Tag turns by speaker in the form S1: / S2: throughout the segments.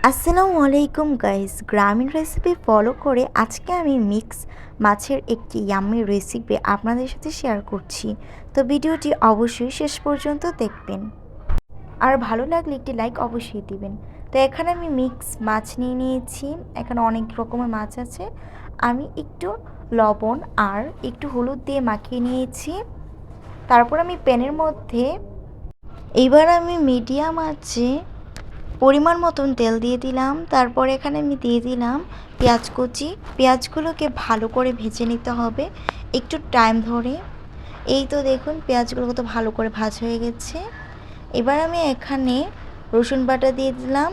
S1: আসসালামু আলাইকুম গাইস, গ্রামীণ রেসিপি ফলো করে আজকে আমি মিক্স মাছের একটি ইয়াম্মি রেসিপি আপনাদের সাথে শেয়ার করছি। তো ভিডিওটি অবশ্যই শেষ পর্যন্ত দেখবেন, আর ভালো লাগলে একটি লাইক অবশ্যই দিবেন। তো এখানে আমি মিক্স মাছ নিয়ে নিয়েছি। এখানে অনেক রকমের মাছ আছে। আমি একটু লবণ আর একটু হলুদ দিয়ে মাখিয়ে নিয়েছি। তারপর আমি প্যানের মধ্যে এইবার আমি মিডিয়াম আছে পরিমাণ মতন তেল দিয়ে দিলাম। তারপর এখানে আমি দিয়ে দিলাম পেঁয়াজ কুচি। পেঁয়াজগুলোকে ভালো করে ভেজে নিতে হবে একটু টাইম ধরে। এই তো দেখুন পেঁয়াজগুলো কত ভালো করে ভাজা হয়ে গেছে। এবার আমি এখানে রসুন বাটা দিয়ে দিলাম।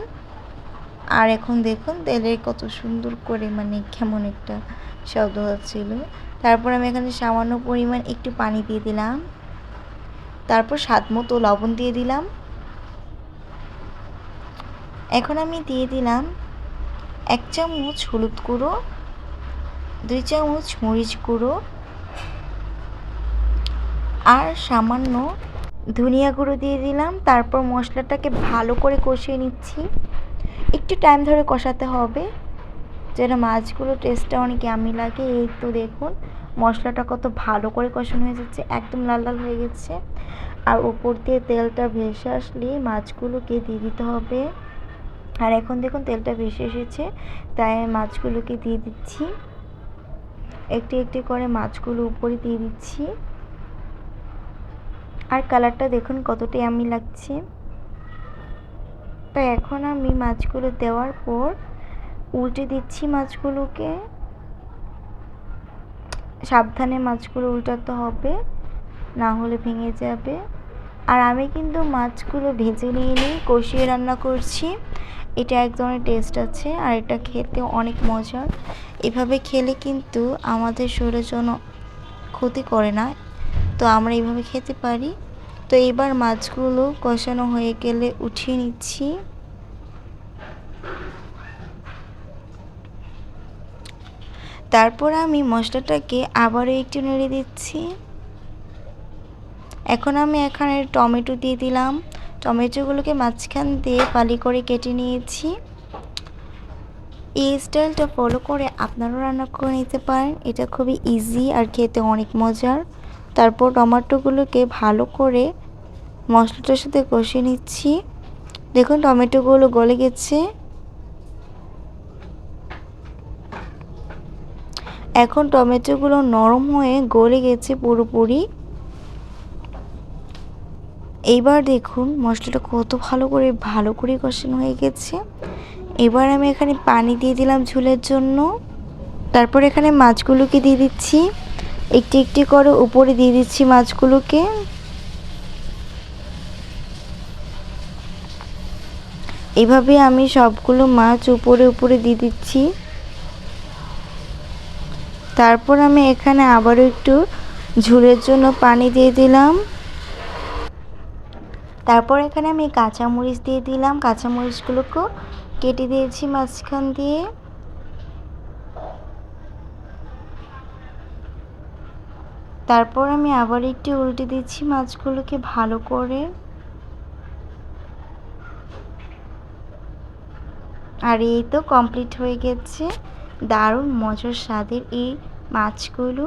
S1: আর এখন দেখুন তেলের কত সুন্দর করে কেমন একটা শব্দ হচ্ছিল। তারপর আমি এখানে সামান্য পরিমাণ একটু পানি দিয়ে দিলাম। তারপর স্বাদ মতো লবণ দিয়ে দিলাম। এখন আমি দিয়ে দিলাম 1 চামচ হলুদ গুঁড়ো, 2 চামচ মরিচ গুঁড়ো আর সামান্য ধনিয়া গুঁড়ো দিয়ে দিলাম। তারপর মশলাটাকে ভালো করে কষিয়ে নিচ্ছি। একটু টাইম ধরে কষাতে হবে যেন মাছগুলো টেস্টটা অনেক ইয়াম্মি লাগে। এই তো দেখুন মশলাটা কত ভালো করে কষানো হয়ে যাচ্ছে, একদম লাল লাল হয়ে গেছে। আর উপর দিয়ে তেলটা ভেসে আসলে মাছগুলোকে দিয়ে দিতে হবে। আর এখন দেখুন তেলটা ভেসে এসেছে, তাই মাছগুলোকে দিয়ে দিচ্ছি। একটি একটি করে মাছগুলো উপরে দিয়ে দিচ্ছি। আর কালারটা দেখুন কতটা ইয়াম্মি লাগছে। তো এখন আমি মাছগুলো দেওয়ার পর উল্টে দিচ্ছি মাছগুলোকে। সাবধানে মাছগুলো উল্টাতে হবে, না হলে ভেঙে যাবে। আর আমি কিন্তু মাছগুলো ভেজে নিয়ে কষিয়ে রান্না করছি। এটা এক ধরনের টেস্ট আছে, আর এটা খেতে অনেক মজার। এভাবে খেলে কিন্তু আমাদের শরীরের জন্য ক্ষতি করে না, তো আমরা এইভাবে খেতে পারি। তো এবার মাছগুলো কষানো হয়ে গেলে উঠিয়ে নিচ্ছি। তারপর আমি মশলাটাকে আবারও একটু নেড়ে দিচ্ছি। এখন আমি এখানে টমেটো দিয়ে দিলাম। টমেটোগুলোকে মাঝখান দিয়ে ফালি করে কেটে নিয়েছি। এই স্টাইলটা ফলো করে আপনারাও রান্না করে নিতে পারেন, এটা খুবই ইজি আর খেতে অনেক মজার। তারপর টমেটোগুলোকে ভালো করে মশলাটার সাথে কষিয়ে নিচ্ছি। দেখুন টমেটোগুলো গলে গেছে। এখন টমেটোগুলো নরম হয়ে গলে গেছে পুরোপুরি। এইবার দেখুন মশলাটা কত ভালো করে কষানো হয়ে গেছে। এবার আমি এখানে পানি দিয়ে দিলাম ঝোলের জন্য। তারপর এখানে মাছগুলোকে দিয়ে দিচ্ছি, একটি একটি করে উপরে দিয়ে দিচ্ছি মাছগুলোকে। এভাবে আমি সবগুলো মাছ উপরে উপরে দিয়ে দিচ্ছি। তারপর আমি এখানে আবারও একটু ঝোলের জন্য পানি দিয়ে দিলাম। তারপর এখানে আমি কাঁচামরিচ দিয়ে দিলাম। কাঁচামরিচগুলোকেও কেটে দিয়েছি মাঝখান দিয়ে। তারপর আমি আবার একটু উল্টে দিচ্ছি মাছগুলোকে ভালো করে। আর এই তো কমপ্লিট হয়ে গেছে দারুণ মজার স্বাদের এই মাছগুলো।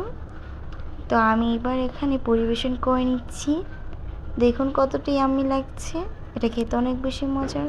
S1: তো আমি এবার এখানে পরিবেশন করে নিচ্ছি। দেখুন কতটা ইয়াম্মি লাগছে, এটা খেতে অনেক বেশি মজার।